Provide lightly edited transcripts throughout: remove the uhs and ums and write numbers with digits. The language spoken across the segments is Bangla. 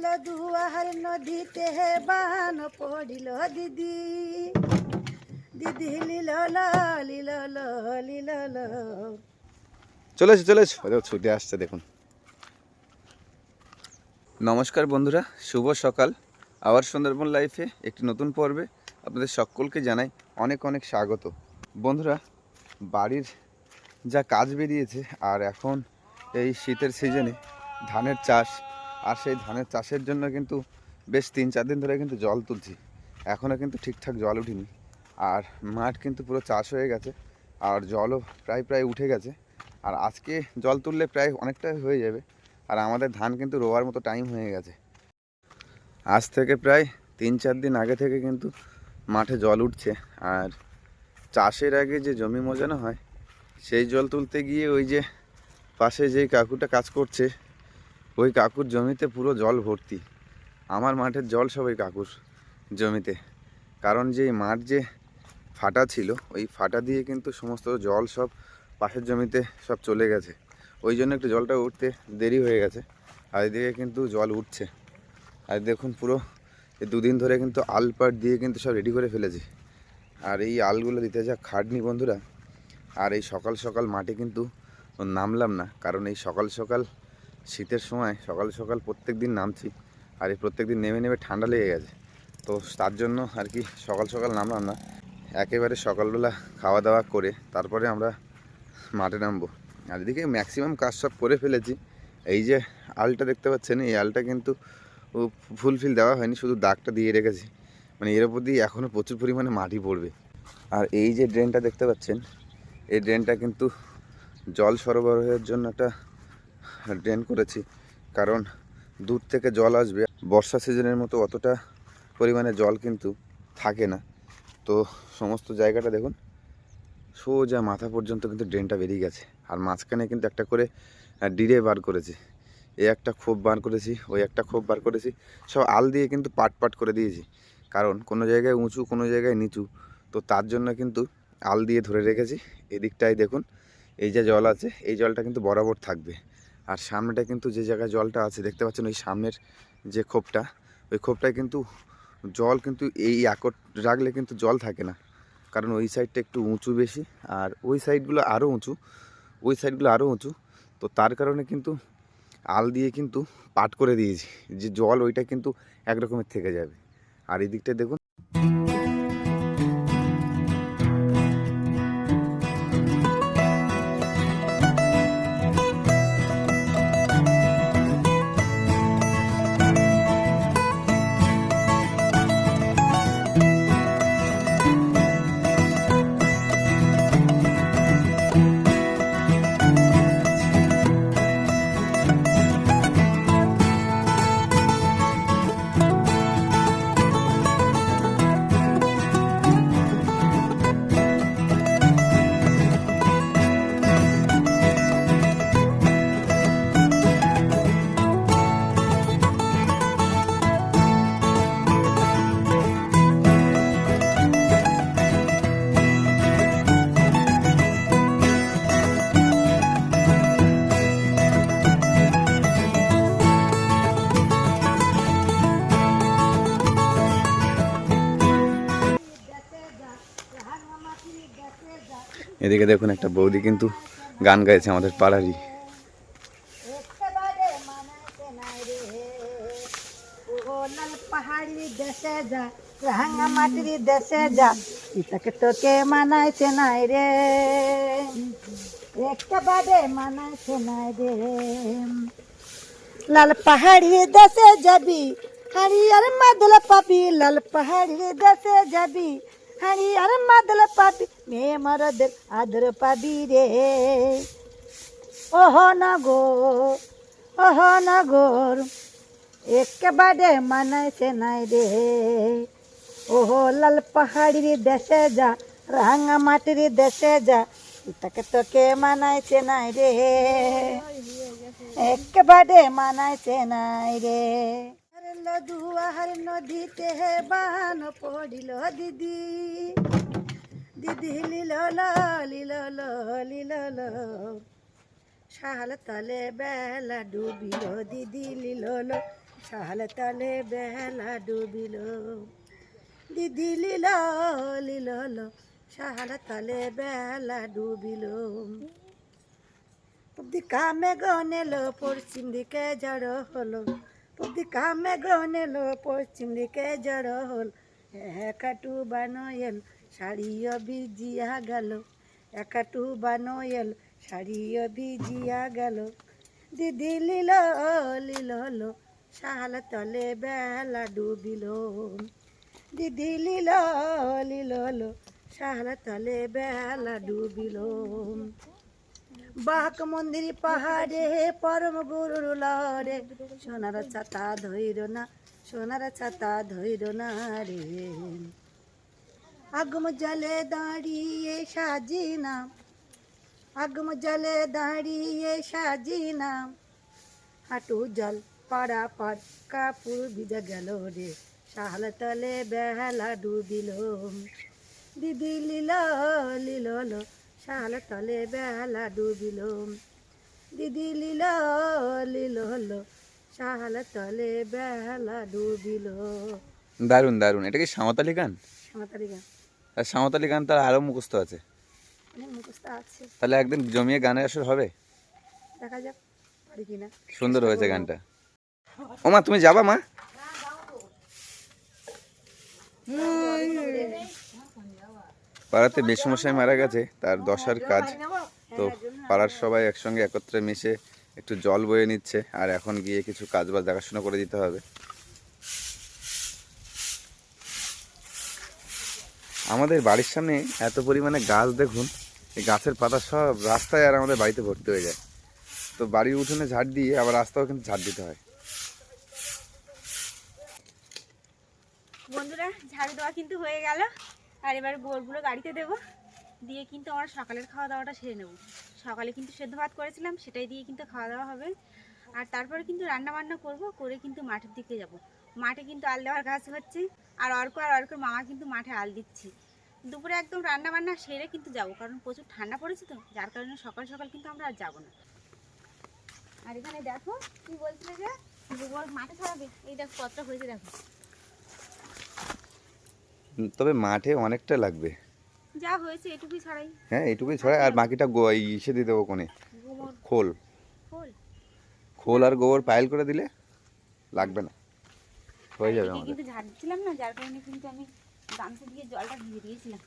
দুয়ার নদীতে বান পড়িল দিদি, দিদি লিল লিল লিল। চলে এসো ছুটে আসছে দেখুন। নমস্কার বন্ধুরা, শুভ সকাল। আবার সুন্দরবন লাইফে একটি নতুন পর্বে আপনাদের সকলকে জানাই অনেক অনেক স্বাগত। বন্ধুরা, বাড়ির যা কাজ বেরিয়েছে, আর এখন এই শীতের সিজনে ধানের চাষ, আর সেই ধানের চাষের জন্য কিন্তু বেশ 3-4 দিন ধরে কিন্তু জল তুলছি। এখনও কিন্তু ঠিকঠাক জল উঠিনি, আর মাঠ কিন্তু পুরো চাষ হয়ে গেছে, আর জলও প্রায় উঠে গেছে। আর আজকে জল তুললে প্রায় অনেকটাই হয়ে যাবে, আর আমাদের ধান কিন্তু রোয়ার মতো টাইম হয়ে গেছে। আজ থেকে প্রায় 3-4 দিন আগে থেকে কিন্তু মাঠে জল উঠছে। আর চাষের আগে যে জমি মোজানো হয়, সেই জল তুলতে গিয়ে ওই যে পাশে যেই কাকুটা কাজ করছে, ওই কাকুর জমিতে পুরো জল ভর্তি। আমার মাঠের জল সব ওই কাকুর জমিতে, কারণ যে মাঠ যে ফাটা ছিল, ওই ফাটা দিয়ে কিন্তু সমস্ত জল সব পাশের জমিতে সব চলে গেছে। ওই জন্য একটু জলটা উঠতে দেরি হয়ে গেছে, আর এদিকে কিন্তু জল উঠছে। আর দেখুন, পুরো এই 2 দিন ধরে কিন্তু আল পাট দিয়ে কিন্তু সব রেডি করে ফেলেছি। আর এই আলগুলো দিতে যা খাটনি বন্ধুরা। আর এই সকাল সকাল মাঠে কিন্তু নামলাম না, কারণ এই সকাল সকাল শীতের সময় সকাল সকাল প্রত্যেক দিন নামছি, আর এই প্রত্যেক দিন নেমে ঠান্ডা লেগে গেছে। তো তার জন্য আর কি সকাল সকাল নামলাম না, একেবারে সকালবেলা খাওয়া দাওয়া করে তারপরে আমরা মাঠে নামবো। আর এদিকে ম্যাক্সিমাম কাজ সব করে ফেলেছি। এই যে আলটা দেখতে পাচ্ছেন, এই আলটা কিন্তু ফুলফিল দেওয়া হয়নি, শুধু দাগটা দিয়ে রেখেছি। মানে এর উপর দিয়ে এখনও প্রচুর পরিমাণে মাটি পড়বে। আর এই যে ড্রেনটা দেখতে পাচ্ছেন, এই ড্রেনটা কিন্তু জল সরবরাহের জন্য একটা ড্রেন করেছি, কারণ দূর থেকে জল আসবে। বর্ষা সিজনের মতো অতটা পরিমাণে জল কিন্তু থাকে না। তো সমস্ত জায়গাটা দেখুন, সোজা মাথা পর্যন্ত কিন্তু ড্রেনটা বেরিয়ে গেছে। আর মাঝখানে কিন্তু একটা করে ডিরে বার করেছি, এই একটা খোপ বার করেছি, ওই একটা খোপ বার করেছি। সব আল দিয়ে কিন্তু পাট করে দিয়েছি, কারণ কোনো জায়গায় উঁচু কোনো জায়গায় নিচু, তো তার জন্য কিন্তু আল দিয়ে ধরে রেখেছি। এদিকটায় দেখুন, এই যে জল আছে, এই জলটা কিন্তু বরাবর থাকবে। আর সামনেটা কিন্তু যে জায়গায় জলটা আছে দেখতে পাচ্ছেন, ওই সামনের যে খোপটা, ওই খোপটায় কিন্তু জল কিন্তু এই একট রাখলে কিন্তু জল থাকে না, কারণ ওই সাইডটা একটু উঁচু বেশি, আর ওই সাইডগুলো আরও উঁচু, তো তার কারণে কিন্তু আল দিয়ে কিন্তু পাট করে দিয়েছি, যে জল ওইটা কিন্তু একরকমের থেকে যাবে। আর এই দিকটা দেখুন, এদিকে দেখুন একটা বৌদি কিন্তু গান গাইছে আমাদের পাড়ারই। পাহাড়ি দেশে যা, রাঙা মাটির দেশে যা, ইতাকে তোকে মানাইছে নাই রে, একেবারে মানাইছে নাই রে। লাল পাহাড়ি দেশে যাবি, হাড়ি আর মাদল পাবি, লাল পাহাড়ি দেশে যাবি, হাড়ি আর মাদল পাবি, মেয়ে মরদের আদর পাবি রে। ওহ নগর একেবারে মানাইছে নাই রে। ওহ লাল পাহাড়ির দেশে যা, রাঙা মাটির দেশে যা, তাকে তোকে মানাইছে নাই রে, একেবারে মানাইছে নাই রে। দুয়ার নদীতে বান পড়িল দিদি, দিদি লিল লিল লিল। শাল তলে বেলা ডুবিল দিদি লিল, শাহাল তলে বেলা ডুবিল দিদি লীল লীল শাহাল তলে বেলা ডুবিল দিকা মেঘ নেলো পশ্চিম দিকে জড়ো হলো দিকা মেঘ নেলো পশ্চিম দিকে জড়ো হল একাটু বানয়েল শাড়িও ভিজিয়া গেল একাটু বানয়েল শাড়িও ভিজিয়া গেল দিদি লীল লীল শাহাল তলে বেলা ডুবিল দিদি লীল লীল শাহাল তলে বেলা ডুবিল বাক মন্দির পাহাড়ে পরম গুরুর লরে সোনার ছাতা ধৈর না সোনার ছাতা ধৈর না রে আগম জলে দাঁড়িয়ে সাজিনা আগম জলে দাঁড়িয়ে সাজিনা হাঁটু জল পাড়া পাড় কাপড় ভিজে গেল রে শাহাল তলে বেলা ডুবিল দিদি লীল লীল শাহাল তলে বেলা ডুবিল দিদি লীল লীল শাহাল তলে বেলা ডুবিল। দারুণ দারুণ। এটা কি সাঁওতালি গান? সাঁওতালি গান। আর সাঁওতালি গান তার আরও মুখস্থ আছে? অনেক মুখস্থ আছে। তাহলে একদিন জমিয়ে গানের আসর হবে? দেখা যাক পারি কিনা। সুন্দর হয়েছে গানটা। ও মা, তুমি যাবা মা? পাড়াতে বেশমশাই মারা গেছে, তার দশার কাজ। তো পাড়ার সবাই একসঙ্গে একত্রে মিশে একটু জল বয়ে নিচ্ছে, আর এখন গিয়ে কিছু কাজবাজ দেখাশোনা করে দিতে হবে। আমাদের বাড়ির সামনে এত পরিমাণে গাছ, দেখুন এই গাছের পাতা সব রাস্তায় আর আমাদের বাড়িতে ভর্তি হয়ে যায়। তো বাড়ির উঠোনে ঝাড় দিয়ে আবার রাস্তাও কিন্তু ঝাড় দিতে হয়। বন্ধুরা, ঝাড়ু দেওয়া কিন্তু হয়ে গেল, আর এবার গোবরগুলো গাড়িতে দেবো, দিয়ে কিন্তু আমরা সকালের খাওয়া দাওয়াটা সেরে নেব। সকালে কিন্তু সেদ্ধ ভাত করেছিলাম, সেটাই দিয়ে কিন্তু খাওয়া দাওয়া হবে। আর তারপরে কিন্তু রান্না বান্না করব, করে কিন্তু মাঠের দিকে যাব। মাঠে কিন্তু আল দেওয়ার কাজ হচ্ছে, আর অর্কর মামা কিন্তু মাঠে আল দিচ্ছি। দুপুরে একদম রান্না বান্না সেরে কিন্তু যাব, কারণ প্রচুর ঠান্ডা পড়েছে, তো যার কারণে সকাল সকাল কিন্তু আমরা আর যাবো না। আর এখানে দেখো কি বলছিলে যে গোবর মাঠে ছড়াবে, এই দেখো কতটা হয়েছে দেখো। তবে মাঠে অনেকটা লাগবে। যা হয়েছে এটুকুই ছড়াই। হ্যাঁ, এইটুকুই ছড়াই, আর বাকিটা ইসে দিয়ে দেবো কোনে, গোবর খোল খোল খোল আর গোবর পাইল করে দিলে লাগবে না, হয়ে যাবে আমাদের। কিন্তু ঝাড় দিচ্ছিলাম না, যার কারণে কিন্তু আমি গামছা দিয়ে জলটা ভিজে দিয়েছিলাম।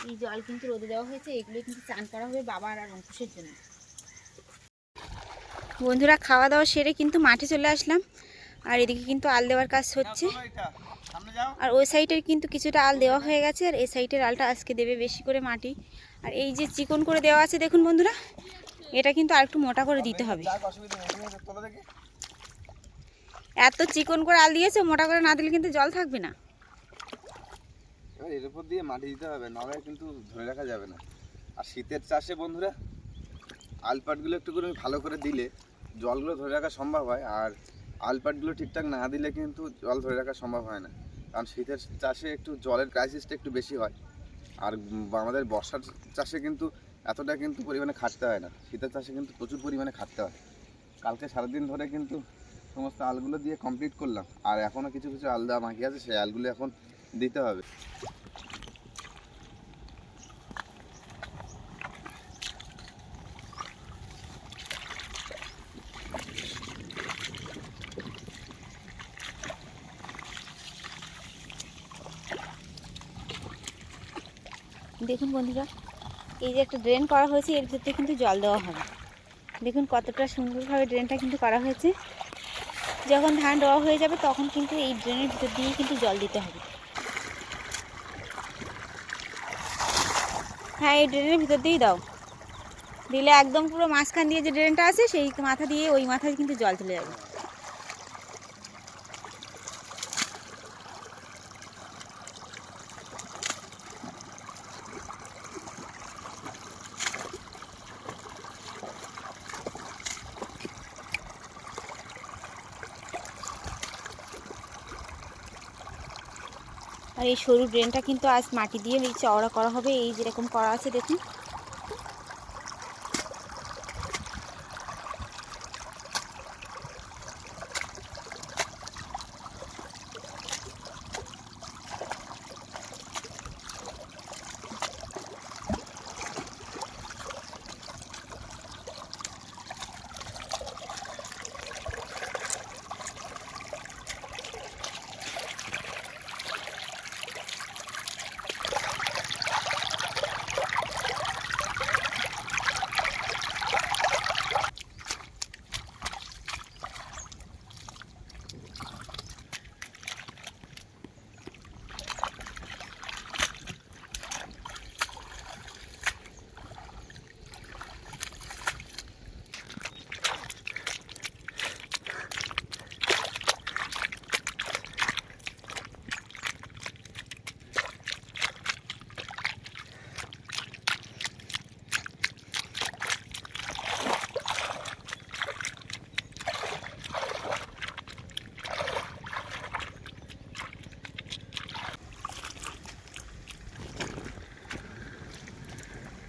এই জল কিন্তু রোদে দেওয়া হয়েছে, এগুলো কিন্তু চান করা হবে বাবার আর অঙ্কুশের জন্য। বন্ধুরা, খাওয়া দাওয়া সেরে কিন্তু মাঠে চলে আসলাম, আর এদিকে কিন্তু আল দেওয়ার কাজ হচ্ছে। আর ওই সাইডের কিন্তু কিছুটা আল দেওয়া হয়ে গেছে, আর এই সাইডের আলটা আজকে দেবে বেশি করে মাটি। আর এই যে চিকন করে দেওয়া আছে দেখুন বন্ধুরা, এটা কিন্তু আর একটু মোটা করে দিতে হবে। এত চিকন করে আল দিয়েছে, মোটা করে না দিলে কিন্তু জল থাকবে না। এর উপর দিয়ে মাটি দিতে হবে, নাহলে কিন্তু ধরে রাখা যাবে না। আর শীতের চাষে বন্ধুরা আলপাটগুলো একটু করে ভালো করে দিলে জলগুলো ধরে রাখা সম্ভব হয়, আর আলপাটগুলো ঠিকঠাক না দিলে কিন্তু জল ধরে রাখা সম্ভব হয় না। কারণ শীতের চাষে একটু জলের ক্রাইসিসটা একটু বেশি হয়, আর আমাদের বর্ষার চাষে কিন্তু এতটা কিন্তু পরিমাণে খাটতে হয় না। শীতের চাষে কিন্তু প্রচুর পরিমাণে খাটতে হয়। কালকে সারাদিন ধরে কিন্তু সমস্ত আলগুলো দিয়ে কমপ্লিট করলাম, আর এখনও কিছু কিছু আল দেওয়া বাকি আছে, সেই আলগুলো এখন দিতে হবে। দেখুন বন্ধুরা, এই যে একটা ড্রেন করা হয়েছে, এর ভিতরে কিন্তু জল দেওয়া হবে। দেখুন কতটা সুন্দরভাবে ড্রেনটা কিন্তু করা হয়েছে। যখন ধান দেওয়া হয়ে যাবে তখন কিন্তু এই ড্রেনের ভিতর দিয়ে কিন্তু জল দিতে হবে। হ্যাঁ, এই ড্রেনের ভিতর দিয়েই দাও, দিলে একদম পুরো মাঝখান দিয়ে যে ড্রেনটা আছে সেই মাথা দিয়ে ওই মাথায় কিন্তু জল চলে যাবে। আর এই সরু ড্রেনটা কিন্তু আজ মাটি দিয়ে এই চওড়া করা হবে, এই যেরকম করা আছে দেখুন।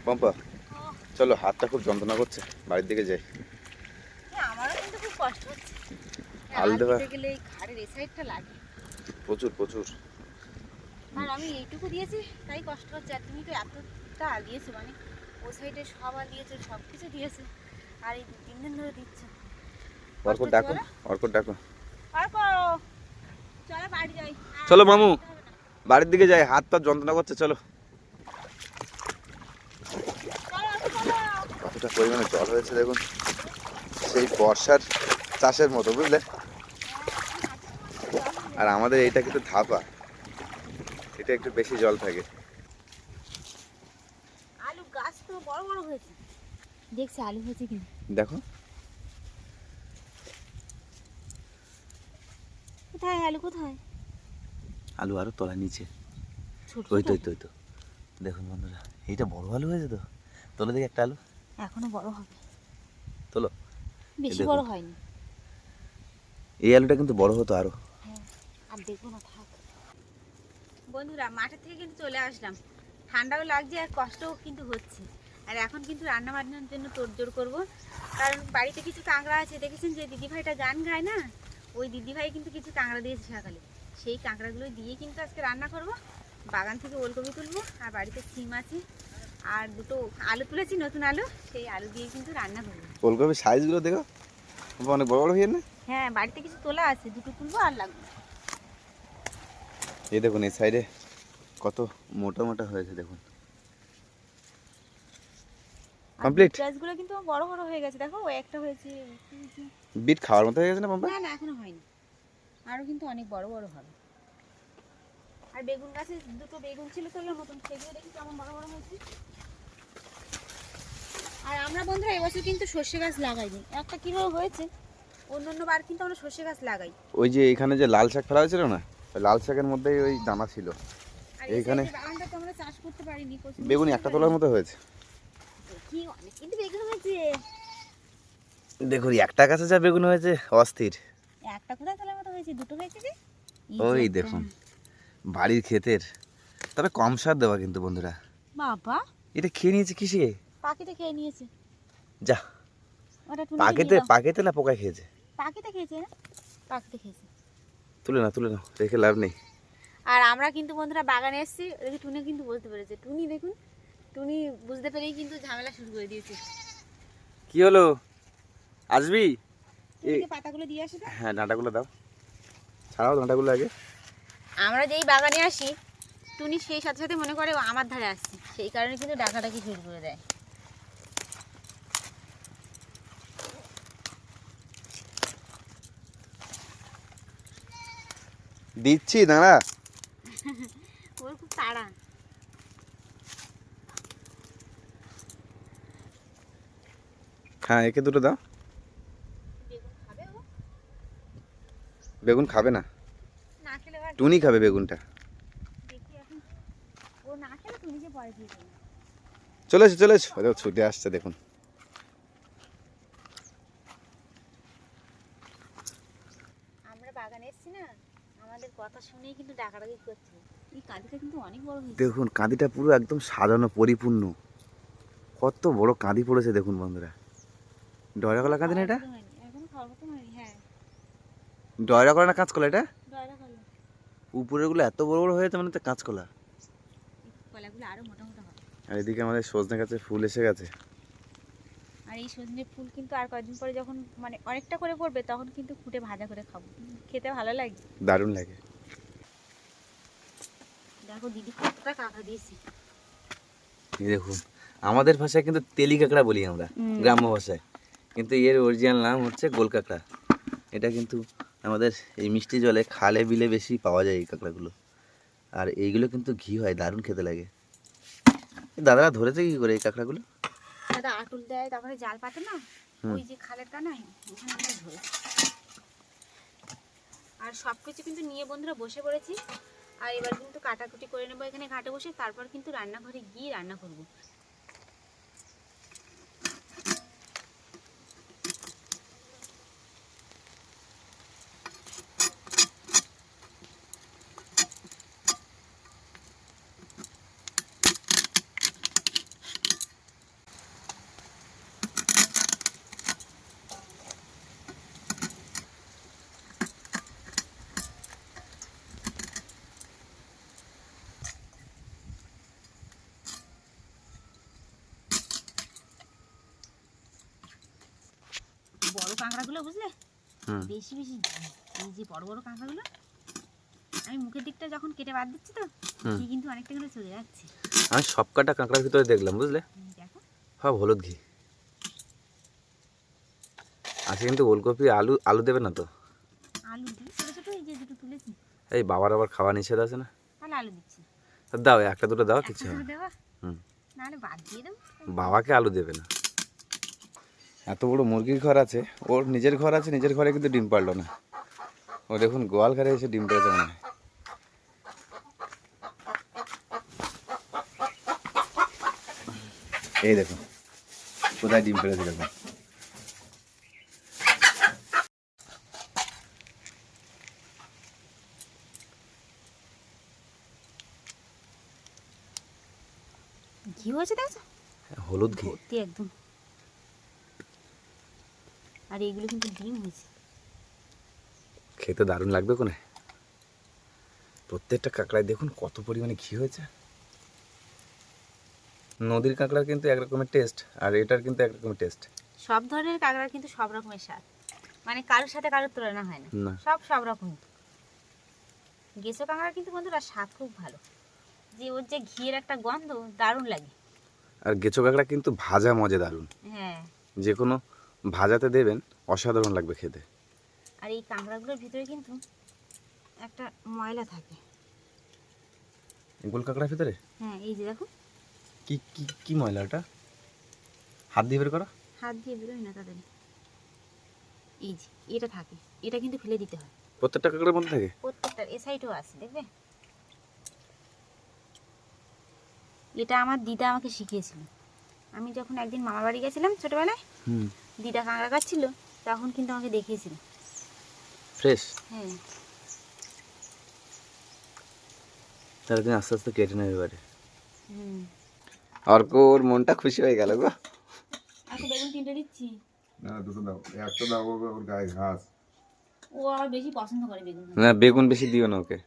পম্পা চলো, হাতটা খুব যন্ত্রণা করছে, বাড়ির দিকে যাই। আমারও কিন্তু খুব কষ্ট হচ্ছে। আলু দেওয়া গেলে এই ঘাড়ের এই সাইডটা লাগে। প্রচুর প্রচুর। আর আমি এইটুকু দিয়েছি তাই কষ্ট হচ্ছে, আর তুমি তো এতটা আল দিয়েছো, মানে ও সাইডে সব আল দিয়েছো, সব কিছু দিয়েছো, আর এই 2-3 দিন ধরে দিচ্ছ। অর্ক ডাকো, অর্ক ডাকো। চলো বাড়ি যাই। চলো মামু, বাড়ির দিকে যাই, হাত পা যন্ত্রণা করছে, চলো। কতটা পরিমাণে জল হয়েছে দেখুন, সেই বর্ষার চাষের মতো, বুঝলে। আর আমাদের এইটা কিন্তু ধাপা, এটা একটু বেশি জল থাকে। আলু গাছ তো বড় বড় হয়েছে, দেখছি আলু হয়েছে কিনা। দেখো কোথায় আলু, কোথায়? আলু আরো তলা নিচে, ছোট ওই তো ছোট? ওই তো ওই তো দেখুন বন্ধুরা, এইটা বড় আলু হয়েছে তো, তোলো দেখি একটা আলু, এখনো বড় হবে, তোলো। বেশি দেখুন। বড় হয়নি। এই আলুটা কিন্তু বড় হতো আরো। হ্যাঁ, আর দেখবো না, থাক। বন্ধুরা, মাঠের থেকে কিন্তু চলে আসলাম, ঠান্ডাও লাগছে আর কষ্টও কিন্তু হচ্ছে। আর এখন কিন্তু রান্না বান্নার জন্য তোড়জোড় করবো, কারণ বাড়িতে কিছু কাঁকড়া আছে। দেখেছেন যে দিদিভাইটা গান গায় না, ওই দিদিভাই কিন্তু কিছু কাঁকড়া দিয়েছে সকালে, সেই কাঁকড়াগুলো দিয়ে কিন্তু আজকে রান্না করব। বাগান থেকে ওলকপি তুলবো, আর বাড়িতে সিম আছে, আর দুটো আলু তুলেছি, নতুন আলু, সেই আলু দিয়ে কিন্তু রান্না করবো। ফুলকপির সাইজগুলো দেখো, অনেক বড় বড় হয়ে না। হ্যাঁ, বাড়িতে কিছু তোলা আছে, দুটো তুলবো আর লাগবে। এই দেখুন এই সাইডে কত মোটা মোটা হয়েছে দেখুন। কমপ্লিট। গাছগুলো কিন্তু বড় বড় হয়ে গেছে, দেখো ও একটা হয়েছে। বিট খাওয়ার মতো হয়ে গেছে না পাম্পা? না না, এখনো হয়নি, আরো কিন্তু অনেক বড় বড় হবে। আর বেগুন গাছে দুটো বেগুন ছিল তো এর মতন, সেগুলো দেখি কেমন বড় বড় হয়েছে। আর আমরা বন্ধুরা এবছর কিন্তু সর্ষে গাছ লাগাইনি, একটা কিভাবে হয়েছে। অন্য বার কিন্তু আমরা সর্ষে গাছ লাগাই। ওই যে এখানে যে লাল শাক ফেলা হয়েছিল না, ওই লাল শাকের মধ্যেই ওই দানা ছিল। আর এইখানে বাগানটা তো আমরা চাষ করতে পারিনি, বেগুনি একটা তোলার মতো হয়েছে। কি অনেক কিন্তু বেগুন হয়েছে। দেখুন একটা গাছে যা বেগুন হয়েছে, অস্থির। একটা কোথায় তোলার মতো হয়েছে, দুটো হয়েছে যে। ওই দেখুন বাড়ির ক্ষেতের, তবে কম সার দেওয়া কিন্তু বন্ধুরা। বাবা, এটা খেয়ে নিয়েছে কিসে? পাখিতে খেয়ে নিয়েছে। যা, ওটা পাকেতে না পোকায় খেয়েছে? পাখিতে খেয়েছে না, পাখিতে খেয়েছে। তুলে না রেখে লাভ নেই। আর আমরা কিন্তু বন্ধুরা বাগানে এসেছি, দেখি টুনি কিন্তু বুঝতে পেরেছে। টুনি দেখুন, টুনি বুঝতে পেরেই কিন্তু ঝামেলা শুরু করে দিয়েছে। কি হলো, আসবি? টুনিকে পাতাগুলো দিয়ে আসে তো। হ্যাঁ, ডাঁটাগুলো দাও, ছাড়াও ডাঁটাগুলো আগে। আমরা যেই বাগানে আসি, টুনি সেই সাথে সাথে মনে করে ও আমার ধারে আসছে, সেই কারণে কিন্তু ডাকাডাকি শুরু করে দেয়। দিচ্ছি দাঁড়া। ওর খুব তাড়া। হ্যাঁ, একে দুটো দাও। বেগুন খাবে ও? বেগুন খাবে না, না খেলে আর টুনি খাবে বেগুনটা। দেখি এখন, ও না খেলে টুনিকে পরে দিয়ে দেবে। চলে এসো ও দেখো ছুটে আসছে দেখুন। আমরা বাগানে এসেছি না, আমাদের কথা শুনেই কিন্তু ডাকাডাকি করছে। এই কাঁদিটা কিন্তু অনেক বড় হয়েছে। দেখুন কাঁদিটা পুরো একদম সাজানো পরিপূর্ণ, কত বড় কাঁদি পড়েছে দেখুন বন্ধুরা। ডয়রা কলা কাঁদি না এটা? এখনো খাওয়ার মতো হয়নি। হ্যাঁ, ডয়রা কলা না কাঁচকলা এটা? ডয়রা কলা। উপরের গুলো এত বড় বড় হয়েছে, মানে তো কাঁচকলা। কলাগুলো আরো মোটা মোটা হবে। আর এদিকে আমাদের সজনে গাছে ফুল এসে গেছে। আর এই সজনে ফুল কিন্তু আর কয়েকদিন পরে যখন মানে অনেকটা করে পড়বে, তখন কিন্তু ফুটে ভাজা করে খাবো, খেতে ভালো লাগে। দারুণ লাগে। দেখো দিদি কতটা কাঁকড়া দিয়েছি। এই দেখুন, আমাদের ভাষায় কিন্তু তেলি কাঁকড়া বলি আমরা, গ্রাম্য ভাষায়, কিন্তু এর অরিজিনাল নাম হচ্ছে গোল কাঁকড়া। এটা কিন্তু আমাদের এই মিষ্টি জলে খালে বিলে বেশি পাওয়া যায় এই কাঁকড়াগুলো। আর এইগুলো কিন্তু ঘি হয়, দারুণ খেতে লাগে। দাদারা ধরেছে কি করে এই কাঁকড়াগুলো? দাদা আটুল দেয়, তারপরে জাল পাতে না, ওই যে খালের কানায় ওখানে আমরা ধরে। আর সব কিছু কিন্তু নিয়ে বন্ধুরা বসে পড়েছি। আর এবার কিন্তু কাটাকুটি করে নেবো এখানে ঘাটে বসে, তারপর কিন্তু রান্নাঘরে গিয়ে রান্না করবো। কাঁকড়াগুলো বুঝলে হুম। বেশি বেশি ঝাল। এই যে বড় বড় কাঁকড়াগুলো আমি মুখের দিকটা যখন কেটে বাদ দিচ্ছি তো হুম। ঘি কিন্তু অনেকটা করে চলে যাচ্ছে। আমি সব কটা কাঁকড়ার ভিতরে দেখলাম বুঝলে, দেখো সব হলুদ ঘি আছে, কিন্তু ওলকপি আলু আলু দেবে না তো? আলু দিই ছোটো ছোটো, এই যে দুটো তুলেছি এই বাবার আবার খাওয়া নিষেধ আছে না? তাহলে আলু দিচ্ছি। তা দাও, একটা দুটো দাও, একটা কিছু করে হবে না। দেওয়া হুম। নাহলে বাদ দিয়ে দেবো। বাবাকে আলু দেবে না। এত বড় মুরগির ঘর আছে, ওর নিজের ঘর আছে, নিজের ঘরে কিন্তু ডিম পারলো না। ও দেখুন গোয়াল ঘরে এসে ডিম পেড়েছে মনে হয়। এই দেখুন কোথায় ডিম পেড়েছে দেখুন। ঘি হয়েছে দেখছো, হলুদ ঘি। ভর্তি একদম। আর এইগুলো কিন্তু ডিম হয়েছে। খেতে দারুণ লাগবে কোনে। প্রত্যেকটা কাঁকড়ায় দেখুন কত পরিমাণে ঘি হয়েছে। নদীর কাঁকড়ার কিন্তু এক রকমের টেস্ট, আর এটার কিন্তু এক রকমের টেস্ট। সব ধরনের কাঁকড়ার কিন্তু সব রকমের স্বাদ, মানে কারোর সাথে কারোর তুলনা হয় না, না। সব রকম। গেসো কাঁকড়ার কিন্তু বন্ধুরা স্বাদ খুব ভালো, যে ওর যে ঘিয়ের একটা গন্ধ দারুণ লাগে। আর গেঁচো কাঁকড়া কিন্তু ভাজা মজা দারুণ, হ্যাঁ। যে কোনো ভাজাতে দেবেন অসাধারণ লাগবে খেতে। আর এই কাঁকড়াগুলোর ভিতরে কিন্তু একটা ময়লা থাকে। গোল কাঁকড়ার ভিতরে হ্যাঁ এই যে দেখো, কি কি কি ময়লা ওটা? হাত দিয়ে বের করো। হাত দিয়ে বেরোয় না তাদের। এই যে এটা থাকে, এটা কিন্তু ফেলে দিতে হয়। প্রত্যেকটা কাঁকড়ার মধ্যে থাকে? প্রত্যেকটার এ সাইডও আছে দেখবে। এটা আমার দিদা আমাকে শিখিয়েছিল। আমি যখন একদিন মামার বাড়ি গেছিলাম ছোটবেলায়, হুম। দিদা কাঁকড়া কাটছিল, তখন কিন্তু আমাকে দেখিয়েছিল। ফ্রেশ? হ্যাঁ। তাহলে তুমি আস্তে আস্তে কেটে নেবে এবারে। হুম। অর্কর মনটা খুশি হয়ে গেল গো। এখন বেগুন তিনটে দিচ্ছি। না দুটো দাও, একটা দাও, ওর গায়ে ঘাস। ও আবার বেশি পছন্দ করে বেগুন। না বেগুন বেশি দিও না ওকে,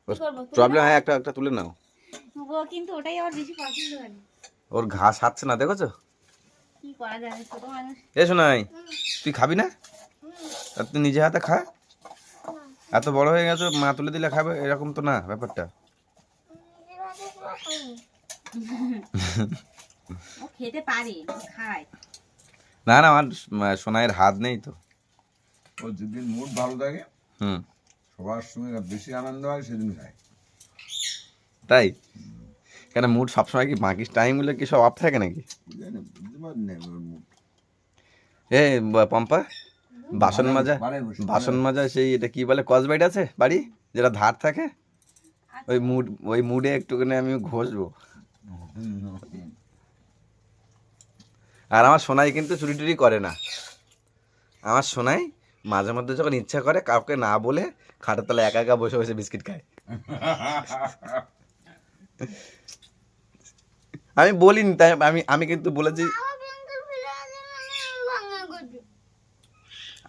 কি করবো, তুলে প্রবলেম নাও? হয়। একটা একটা তুলে নাও। ও কিন্তু ওটাই আবার বেশি পছন্দ করে। ওর ঘাস হাঁটছে না, দেখেছো? কি করা যাবে, ছোট মানুষ। এ শোনাই, তুই খাবি না? আর তুই নিজে হাতে খা। এত বড় হয়ে গেছো, মা তুলে দিলে খাবে, এরকম তো না ব্যাপারটা। ও খেতে পারে, ও খায়। না না, আমার সোনাইয়ের হাত নেই তো। ওর যেদিন মুড ভালো থাকে, হুম। সবার সঙ্গে বেশি আনন্দ হয় সেদিন খায়। তাই কেন, মুড সবসময় কি বাকি টাইমগুলো কি সব অফ থাকে নাকি? জানি বুঝতে পারি না ওর mood। এ পম্পা, বাসন মাজা, বাড়াই বসে, বাসন মাজা সেই এটা কি বলে, কসবাইট আছে বাড়ি যেটা ধার থাকে, ওই মুডে একটুখানি আমি ঘষবো। আর আমার সোনাই কিন্তু চুরি টুরি করে না। আমার সোনাই মাঝে মধ্যে যখন ইচ্ছা করে কাউকে না বলে খাটের তলায় একা একা বসে বসে বিস্কিট খায়। আমি বলিনি, তাই আমি কিন্তু বলেছি।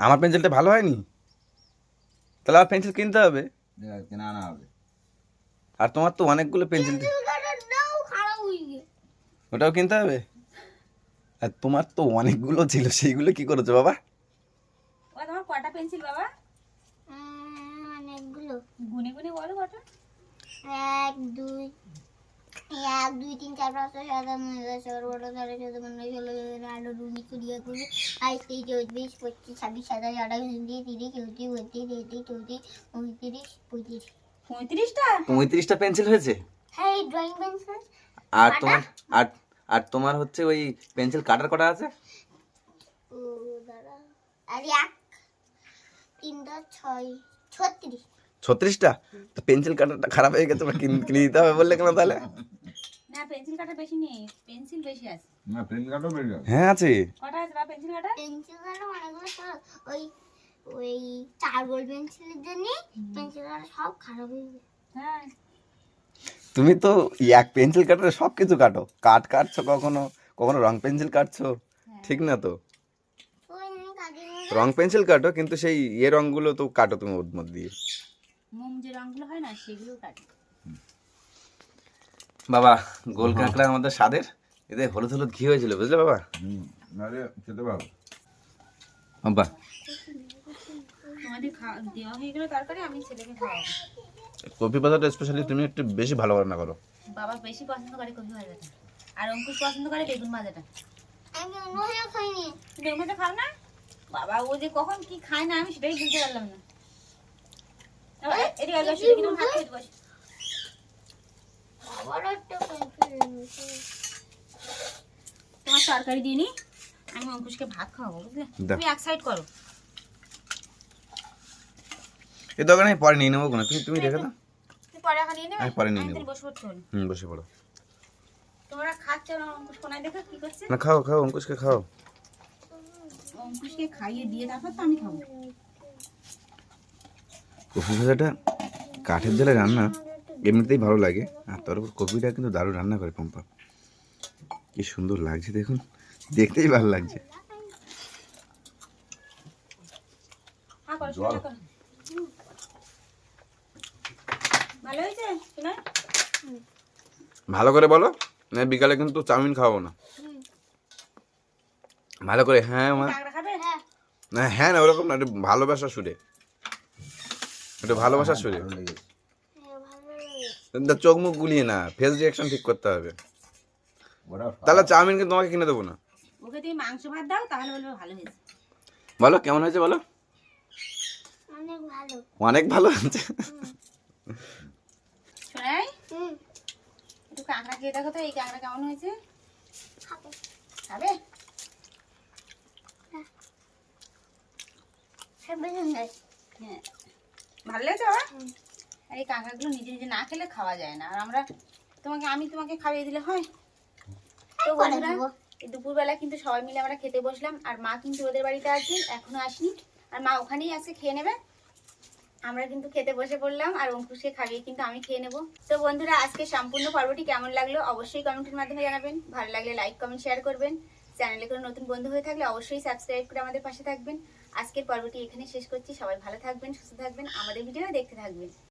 আমার পেন্সিলটা ভালো হয়নি, তাহলে আমার পেন্সিল কিনতে হবে। কেনা আনা হবে। আর তোমার তো অনেকগুলো পেন্সিল, ওটাও কিনতে হবে। আর তোমার তো অনেকগুলো ছিল, সেইগুলো কি করেছো বাবা? ও তোমার কটা পেন্সিল বাবা? অনেকগুলো। গুনে গুনে বলো কটা। 1 2 1 2 3 4 5 6 7 8 9 10 11 12 13 14 15 16 17 18 19 20 21 22 23 24 25 26 27 28 29 30 31 32 33 34 35 35টা? 35টা পেন্সিল হয়েছে। হ্যাঁ এই ড্রয়িং পেন্সিল। আর তোমার আর তোমার হচ্ছে ওই পেন্সিল কাটার কটা আছে? ও দাঁড়া, আর 1 3 10 6 36। 36টা? তো পেন্সিল কাটারটা খারাপ হয়ে গেছে, কিনে দিতে হবে বললে কেন তাহলে? না পেন্সিল কাটা বেশি নেই, পেন্সিল বেশি আছে। না পেন কাটও বেরিয়ে যাবে। হ্যাঁ আছে। কটা আছে বা পেন্সিল কাটা? পেন্সিল কাটা অনেকগুলো ছিল, ওই ওই চারকোল পেন্সিলের জন্য পেন্সিল কাটা সব খারাপ হয়ে গেছে। হ্যাঁ। তুমি তো এক পেন্সিল কাটারে সব কিছু কাটো, কাটছো কখনো কখনো রং পেন্সিল কাটছো, ঠিক না তো? ওই আমি কাটি রং পেন্সিল কাটো, কিন্তু সেই রঙগুলো তো কাটো তুমি ওর মধ্যে দিয়ে। মোম যে রঙগুলো হয় না সেগুলো কাটি। বাবা গোল কাঁকড়া আমাদের স্বাদের, এতে হলুদ হলুদ ঘি হয়েছিল বুঝলে বাবা। নাহলে খেতে পারো। আব্বা তোমাদের খাওয়া দেওয়া হয়ে গেলে তরকারি আমি ছেলেকে খাওয়াবো। কপি পাতাটা স্পেশালি তুমি একটু বেশি ভালো রান্না করো। বাবা বেশি পছন্দ করে কপি ভাজাটা, আর অঙ্কুশ পছন্দ করে বেগুন ভাজাটা। আমি অন্য ভাজা খাইনি। বেগুন ভাজা খাও না? বাবা ও যে কখন কি খায় না আমি সেটাই বুঝতে পারলাম না। এদিকে আসো, এদিকে তুমি ভাত খেতে বসো। আবার একটা কনফিউশন। তোমার তরকারি দিইনি, আমি অঙ্কুশকে ভাত খাওয়াবো বুঝলে। দাও। তুমি এক সাইড করো। এই দোকানে আমি পরে নিয়ে নেবো কোনো, তুমি রেখে দাও। তুমি পরে এখন নিয়ে নেবে, আমি পরে নিয়ে আমি নেবো। তাহলে বসে পড়তে হলো। বসে পড়ো। তোমরা খাচ্ছ না, অঙ্কুশ কোনায় দেখো কি করছে। না খাও খাও, অঙ্কুশকে খাও। অঙ্কুশকে খাইয়ে দিয়ে তারপর তো আমি খাবো। কপি ভাজাটা কাঠের জালে রান্না এমনিতেই ভালো লাগে, আর তার উপর কপিটা কিন্তু দারুণ রান্না করে পম্পা। কি সুন্দর লাগছে দেখুন, দেখতেই ভালো লাগছে। হ্যাঁ করো, শুনে করো। ভালো হয়েছে শোনা? ভালো করে বলো, না বিকালে কিন্তু চাউমিন খাওয়াবো না। ভালো করে হ্যাঁ মা, কাঁকড়া খাবে? না হ্যাঁ না ওরকম না, একটু ভালোবাসা সুরে, একটু ভালোবাসা সুরে। ভালো লেগেছে। তা চোখ মুখ গুলিয়ে না, ফেস রিয়াকশন ঠিক করতে হবে। ওরা তাহলে চাউমিন কিন্তু তোমাকে কিনে দেবো না। ওকে তুমি মাংস ভাত দাও, তাহলে বলবে ভালো হয়েছে। বলো কেমন হয়েছে বলো। অনেক ভালো। অনেক ভালো হয়েছে। শোনাই হুম, একটু কাঁকড়া খেয়ে দেখো তো, এই কাঁকড়া কেমন হয়েছে। খাবে। খাবে? খাবে সুন্দর। হ্যাঁ ভালো লেগেছে বাবা। আর এই কাঁকড়াগুলো নিজে নিজে না খেলে খাওয়া যায় না, আর আমরা আমি তোমাকে খাইয়ে দিলে হয়। তো করে বন্ধুরা, দেবো। এই দুপুরবেলা কিন্তু সবাই মিলে আমরা খেতে বসলাম, আর মা কিন্তু ওদের বাড়িতে আছে, এখনো আসেনি, আর মা ওখানেই আছে, খেয়ে নেবে। আমরা কিন্তু খেতে বসে পড়লাম, আর অঙ্কুশকে খাইয়ে কিন্তু আমি খেয়ে নেবো। তো বন্ধুরা, আজকে সম্পূর্ণ পর্বটি কেমন লাগলো অবশ্যই কমেন্টের মাধ্যমে জানাবেন। ভালো লাগলে লাইক কমেন্ট শেয়ার করবেন। চ্যানেলে কোনো নতুন বন্ধু হয়ে থাকলে অবশ্যই সাবস্ক্রাইব করে আমাদের পাশে থাকবেন। আজকের পর্বটি এখানে শেষ করছি। সবাই ভালো থাকবেন, সুস্থ থাকবেন, আমাদের ভিডিও দেখতে থাকবেন।